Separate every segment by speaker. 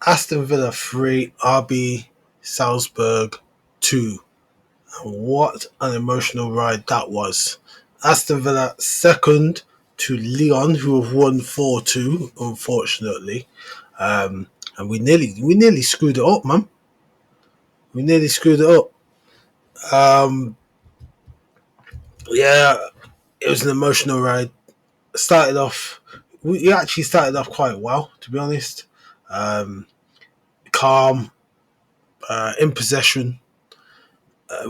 Speaker 1: Aston Villa 3, RB Salzburg 2. And what an emotional ride that was. Aston Villa second to Lyon, who have won 4-2, unfortunately. And we nearly screwed it up, man. We nearly screwed it up. Um, yeah, it was an emotional ride. Started off, we actually started off quite well, to be honest. Um, Calm, in possession.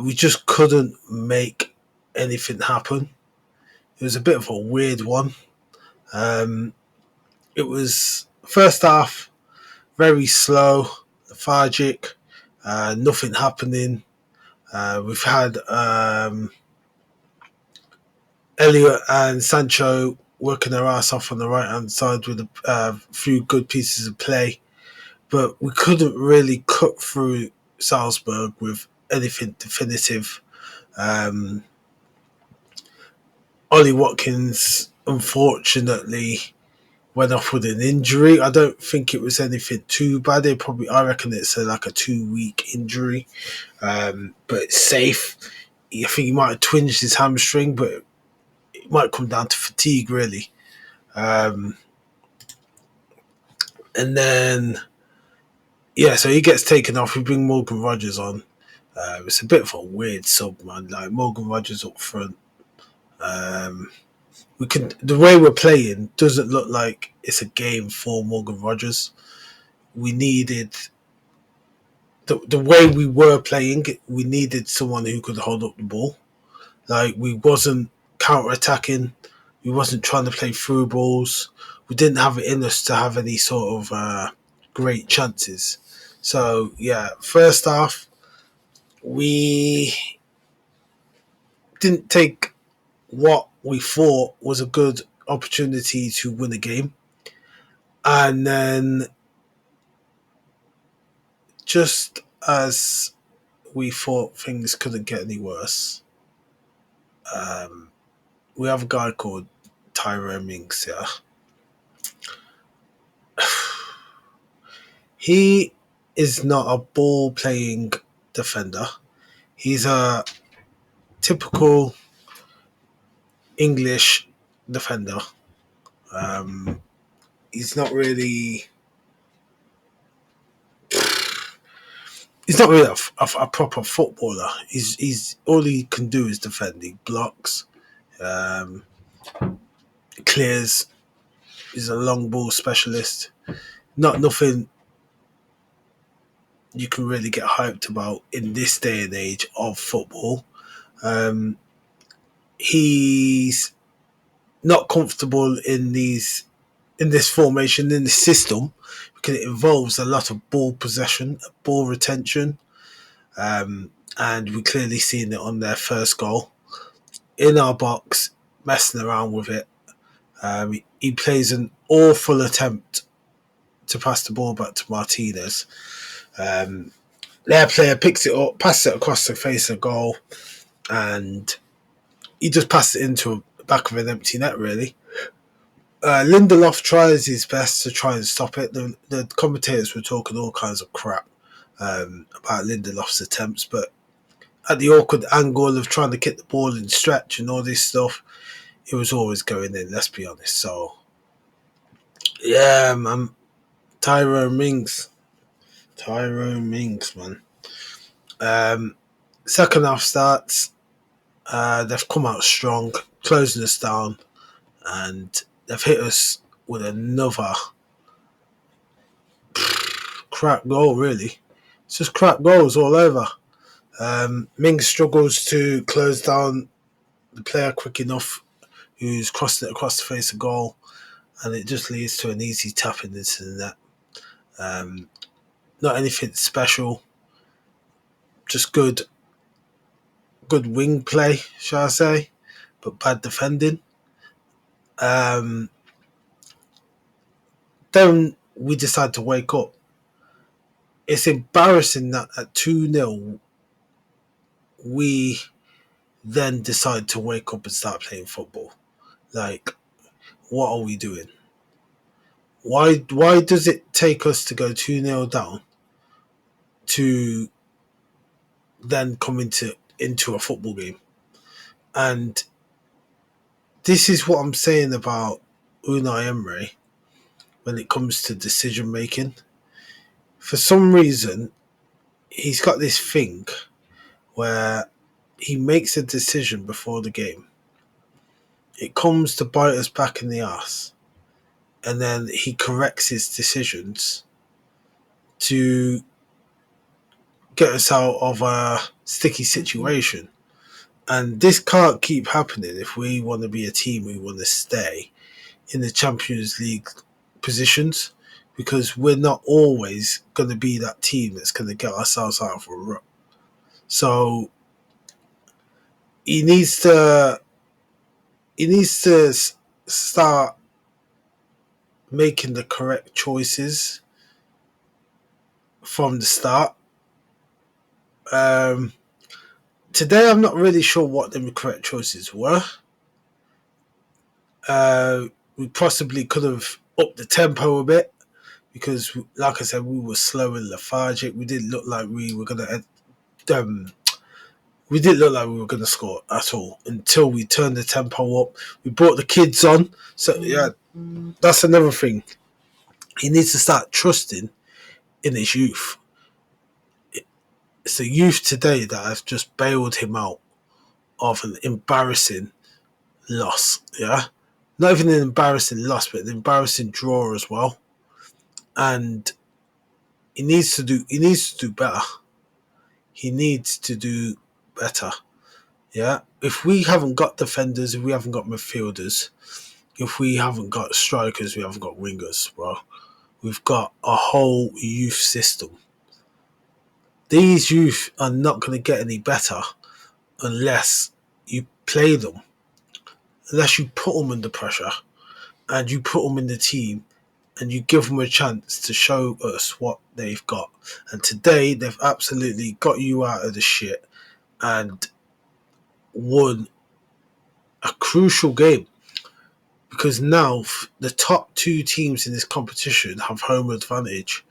Speaker 1: We just couldn't make anything happen. It was a bit of a weird one. Um, it was first half very slow, lethargic, nothing happening. We've had Elliot and Sancho working their ass off on the right hand side with a few good pieces of play, but we couldn't really cut through Salzburg with anything definitive. Um, Ollie Watkins, unfortunately, went off with an injury. I don't think it was anything too bad. I reckon it's like a 2 week injury, but it's safe. I think he might have twinged his hamstring, but it might come down to fatigue, really. Um, and then, yeah, so he gets taken off. We bring Morgan Rogers on. It's a bit of a weird sub, man. Like Morgan Rogers up front. Um, the way we're playing doesn't look like it's a game for Morgan Rogers. We needed the way we were playing. We needed someone who could hold up the ball. Like we wasn't counter attacking. We wasn't trying to play through balls. We didn't have it in us to have any sort of great chances. So yeah, first half we didn't take what we thought was a good opportunity to win a game, and then just as we thought things couldn't get any worse, um, we have a guy called Tyrone Mings here. He is not a ball playing defender. He's a typical English defender. Um, he's not really. He's not really a proper footballer. He's all he can do is defend. He blocks, um, clears. He's a long ball specialist. Not nothing you can really get hyped about in this day and age of football. Um, he's not comfortable in this formation, in this system, because it involves a lot of ball possession, ball retention, and we clearly seen it on their first goal in our box, messing around with it. He plays an awful attempt to pass the ball back to Martinez. Their player picks it up, passes it across the face of goal, and he just passed it into the back of an empty net, really. Lindelof tries his best to try and stop it. The commentators were talking all kinds of crap about Lindelof's attempts, but at the awkward angle of trying to kick the ball and stretch and all this stuff, it was always going in, let's be honest. So, yeah, man. Tyrone Mings. Tyrone Mings, man. Second half starts. They've come out strong, closing us down, and they've hit us with another crap goal, really. It's just crap goals all over. Mings struggles to close down the player quick enough who's crossing it across the face of goal, and it just leads to an easy tapping into the net. Not anything special, just good wing play, shall I say, but bad defending. Then we decide to wake up. It's embarrassing that at 2-0, we then decide to wake up and start playing football. Like, what are we doing? Why does it take us to go 2-0 down to then come into a football game? And this is what I'm saying about Unai Emery when it comes to decision making. For some reason, he's got this thing where he makes a decision before the game. It comes to bite us back in the ass, and then he corrects his decisions to get us out of a sticky situation. And this can't keep happening if we want to be a team we want to stay in the Champions League positions, because we're not always going to be that team that's going to get ourselves out of a rut. So he needs to start making the correct choices from the start. Today, I'm not really sure what the correct choices were. We possibly could have upped the tempo a bit because, like I said, we were slow and lethargic. We didn't look like we were going to score at all until we turned the tempo up. We brought the kids on. So, yeah, that's another thing. He needs to start trusting in his youth. It's the youth today that have just bailed him out of an embarrassing loss. Yeah, not even an embarrassing loss, but an embarrassing draw as well. And he needs to do better. He needs to do better. Yeah, if we haven't got defenders, if we haven't got midfielders, if we haven't got strikers, we haven't got wingers, bro. We've got a whole youth system. These youth are not going to get any better unless you play them, unless you put them under pressure and you put them in the team and you give them a chance to show us what they've got. And today they've absolutely got you out of the shit and won a crucial game, because now the top two teams in this competition have home advantage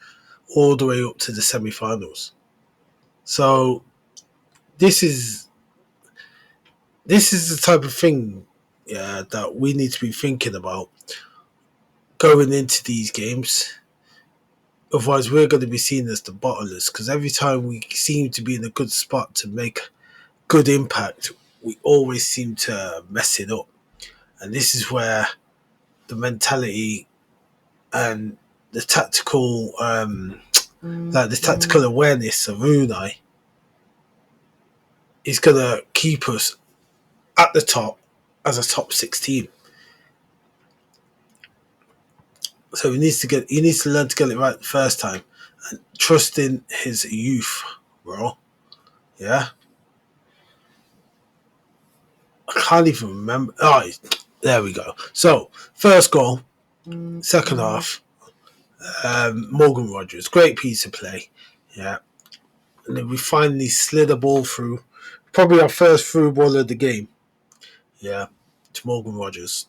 Speaker 1: all the way up to the semi-finals. So this is the type of thing, yeah, that we need to be thinking about going into these games. Otherwise, we're going to be seen as the bottlers, because every time we seem to be in a good spot to make good impact, we always seem to mess it up. And this is where the mentality and the tactical, the tactical awareness of Unai is going to keep us at the top as a top 6 team. So he needs to learn to get it right the first time and trust in his youth, bro. Yeah. I can't even remember. Oh, there we go. So, first goal, second half, Morgan Rogers. Great piece of play. Yeah. And then we finally slid a ball through. Probably our first through ball of the game. Yeah. To Morgan Rogers.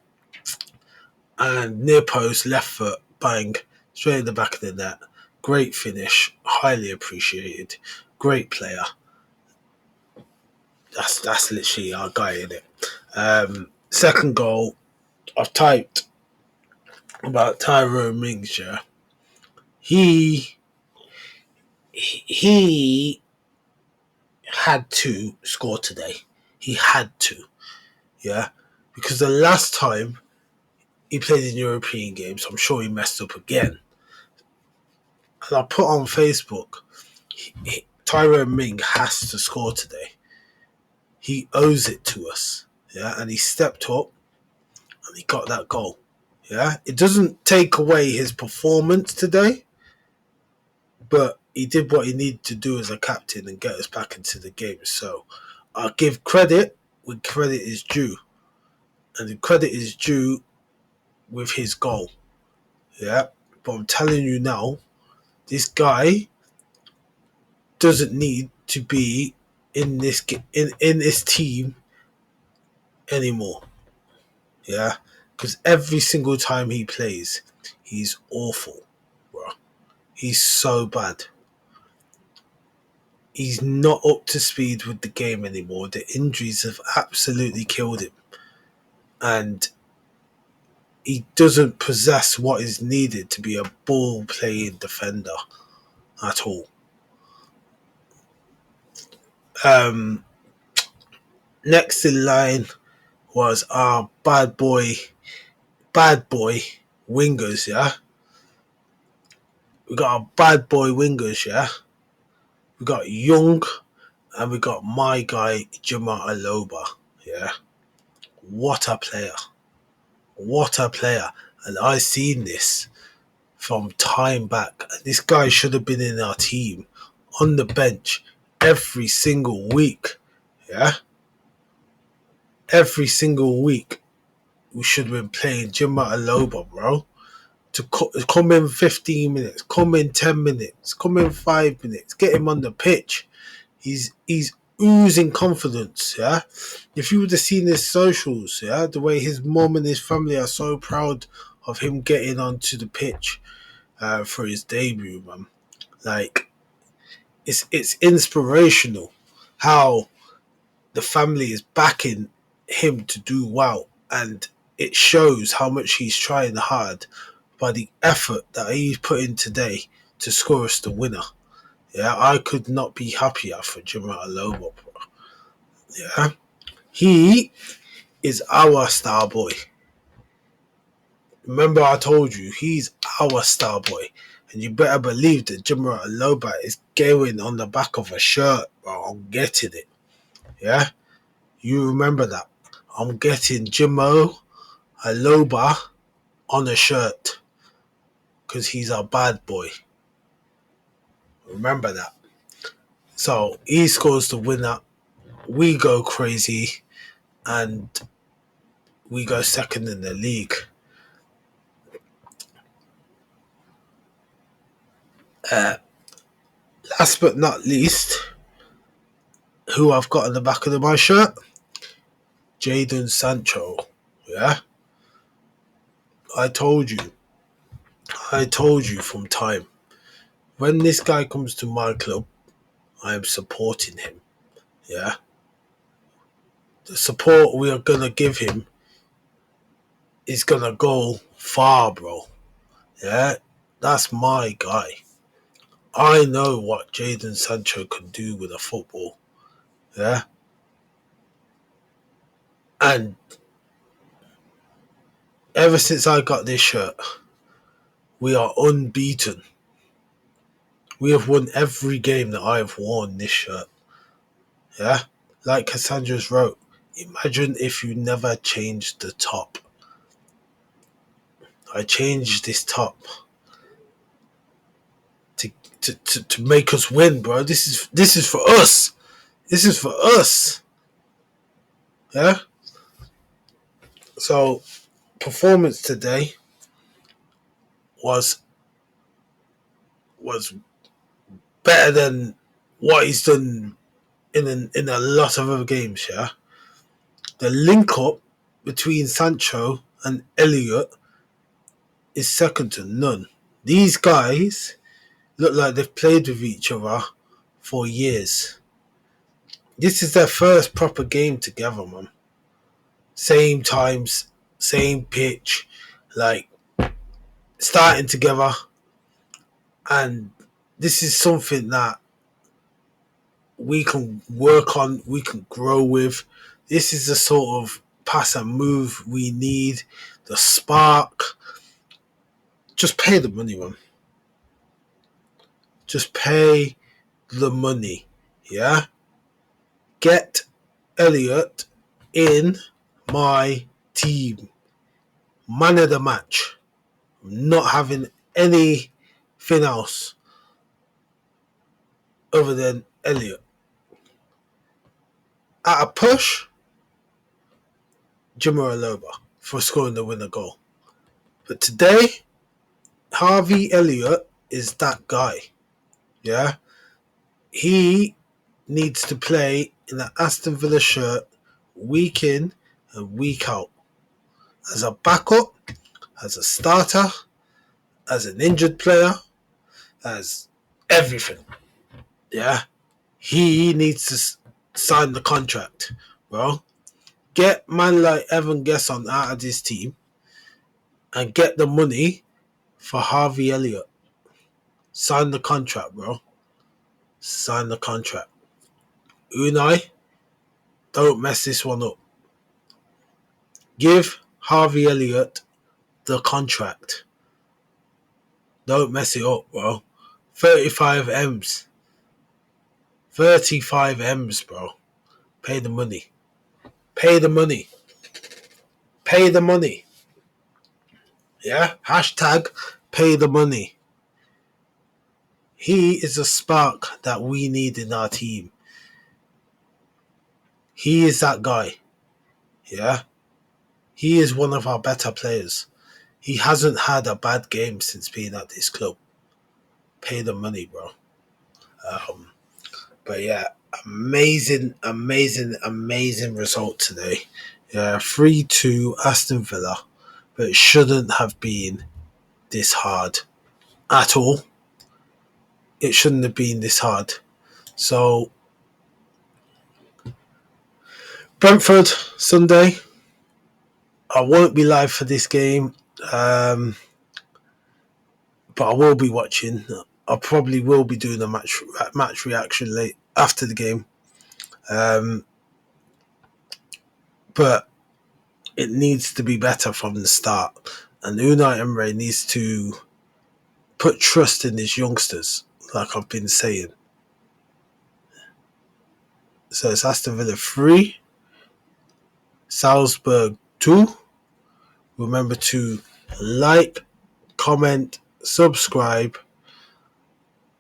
Speaker 1: And near post, left foot, bang, straight in the back of the net. Great finish. Highly appreciated. Great player. That's literally our guy, in it. Second goal, I've typed about Tyrone Mings. Yeah, he had to score today. He had to, yeah, because the last time he played in European games, I'm sure he messed up again. And I put on Facebook, Tyrone Ming has to score today. He owes it to us, yeah, and he stepped up and he got that goal. Yeah, it doesn't take away his performance today, but he did what he needed to do as a captain and get us back into the game. So I'll give credit when credit is due, and the credit is due with his goal. Yeah, but I'm telling you now, this guy doesn't need to be in this team anymore. Yeah, because every single time he plays, He's awful, bro. He's so bad. He's not up to speed with the game anymore. The injuries have absolutely killed him. And he doesn't possess what is needed to be a ball-playing defender at all. Next in line was our bad boy wingers, yeah? We got our bad boy wingers, yeah? We got Young and we got my guy, Juma Aloba, yeah? What a player. What a player. And I seen this from time back. This guy should have been in our team on the bench every single week, yeah? Every single week we should have been playing Juma Aloba, bro. To come in 15 minutes, come in 10 minutes, come in 5 minutes, get him on the pitch. He's oozing confidence, yeah. If you would have seen his socials, yeah, the way his mom and his family are so proud of him getting onto the pitch for his debut, man. Like, it's inspirational how the family is backing him to do well, and it shows how much he's trying hard by the effort that he's put in today to score us the winner. Yeah, I could not be happier for Jimmy Aloba. Yeah, he is our star boy. Remember, I told you he's our star boy, and you better believe that Jimmy Aloba is going on the back of a shirt. Bro, I'm getting it. Yeah, you remember that. I'm getting Jimmo Aloba on a shirt because he's a bad boy. Remember that. So he scores the winner. We go crazy and we go second in the league. Last but not least, who I've got on the back of my shirt? Jadon Sancho. Yeah? I told you from time. When this guy comes to my club, I am supporting him. Yeah? The support we are going to give him is going to go far, bro. Yeah? That's my guy. I know what Jadon Sancho can do with a football. Yeah? And ever since I got this shirt, we are unbeaten. We have won every game that I have worn this shirt. Yeah? Like Cassandra's wrote, imagine if you never changed the top. I changed this top to make us win, bro. This is for us. This is for us. Yeah? So, performance today was better than what he's done in a lot of other games, yeah? The link up between Sancho and Elliot is second to none. These guys look like they've played with each other for years. This is their first proper game together, man. Same times, same pitch, like starting together. And this is something that we can work on, we can grow with. This is the sort of pass and move we need, the spark. Just pay the money, man. Just pay the money, yeah? Get Elliot in my team. Man of the match. I'm not having anything else other than Elliot. At a push, Jimmer Aloba for scoring the winner goal. But today, Harvey Elliott is that guy. Yeah? He needs to play in the Aston Villa shirt week in and week out. As a backup, as a starter, as an injured player, as everything. Yeah, he needs to sign the contract, bro. Get man like Evan Gesson out of this team and get the money for Harvey Elliott. Sign the contract, bro. Sign the contract. Unai, don't mess this one up. Give Harvey Elliott the contract. Don't mess it up, bro. 35 M's. 35 M's, bro. Pay the money. Pay the money. Pay the money. Yeah? Hashtag pay the money. He is a spark that we need in our team. He is that guy. Yeah? He is one of our better players. He hasn't had a bad game since being at this club. Pay the money, bro. But yeah, amazing result today. Yeah, 3-2 Aston Villa. But it shouldn't have been this hard at all. It shouldn't have been this hard. So, Brentford, Sunday. I won't be live for this game. But I will be watching. I probably will be doing a match reaction late after the game. But it needs to be better from the start. And Unai Emery needs to put trust in his youngsters, like I've been saying. So it's Aston Villa 3, Salzburg 2. Remember to like, comment, subscribe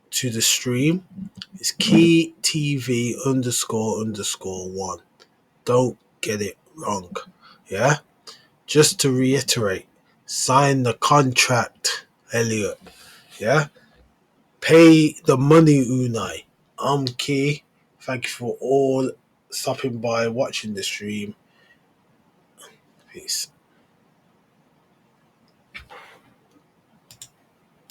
Speaker 1: to the stream. It's Key TV __1. Don't get it wrong. Yeah? Just to reiterate, sign the contract, Elliot. Yeah? Pay the money, Unai. I'm Key. Thank you for all stopping by, watching the stream. Peace.